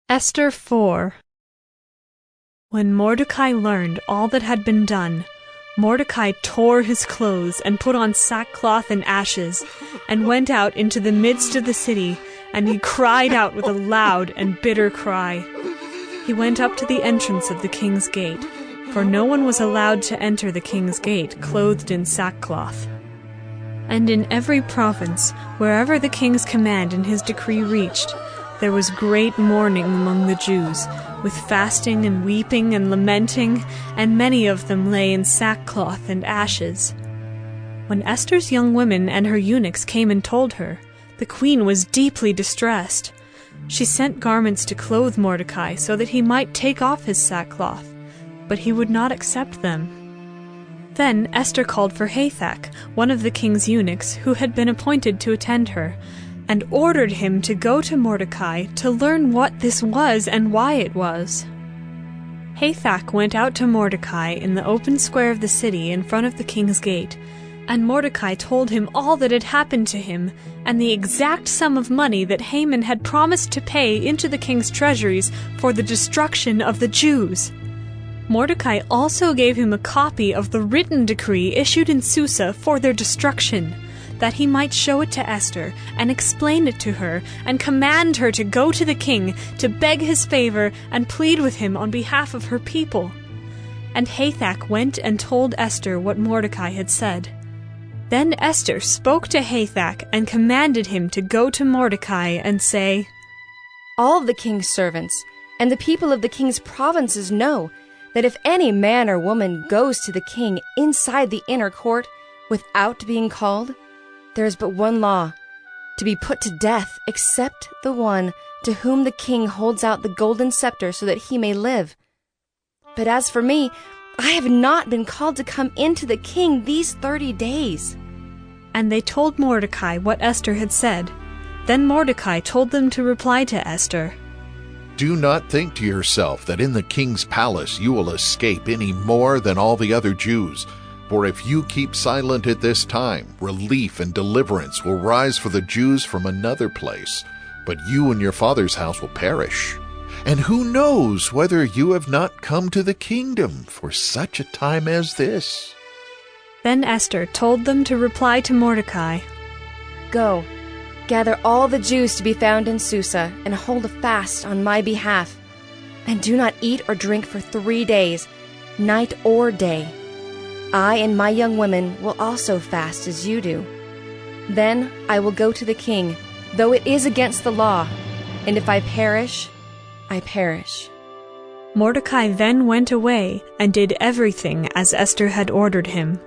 Esther 4. When Mordecai learned all that had been done, Mordecai tore his clothes and put on sackcloth and ashes, and went out into the midst of the city, and he cried out with a loud and bitter cry. He went up to the entrance of the king's gate, for no one was allowed to enter the king's gate clothed in sackcloth. And in every province, wherever the king's command and his decree reached, there was great mourning among the Jews, with fasting and weeping and lamenting, and many of them lay in sackcloth and ashes. When Esther's young women and her eunuchs came and told her, the queen was deeply distressed. She sent garments to clothe Mordecai so that he might take off his sackcloth, but he would not accept them. Then Esther called for Hathach, one of the king's eunuchs, who had been appointed to attend her, and ordered him to go to Mordecai to learn what this was and why it was. Hathach went out to Mordecai in the open square of the city in front of the king's gate, and Mordecai told him all that had happened to him, and the exact sum of money that Haman had promised to pay into the king's treasuries for the destruction of the Jews. Mordecai also gave him a copy of the written decree issued in Susa for their destruction, that he might show it to Esther, and explain it to her, and command her to go to the king, to beg his favor, and plead with him on behalf of her people. And Hathach went and told Esther what Mordecai had said. Then Esther spoke to Hathach, and commanded him to go to Mordecai and say, "All the king's servants, and the people of the king's provinces know that if any man or woman goes to the king inside the inner court without being called, there is but one law, to be put to death, except the one to whom the king holds out the golden scepter so that he may live. But as for me, I have not been called to come into the king these 30 days. And they told Mordecai what Esther had said. Then Mordecai told them to reply to Esther, "Do not think to yourself that in the king's palace you will escape any more than all the other Jews. For if you keep silent at this time, relief and deliverance will rise for the Jews from another place, but you and your father's house will perish. And who knows whether you have not come to the kingdom for such a time as this?" Then Esther told them to reply to Mordecai, "Go, gather all the Jews to be found in Susa, and hold a fast on my behalf. And do not eat or drink for 3 days, night or day. I and my young women will also fast as you do. Then I will go to the king, though it is against the law, and if I perish, I perish." Mordecai then went away and did everything as Esther had ordered him.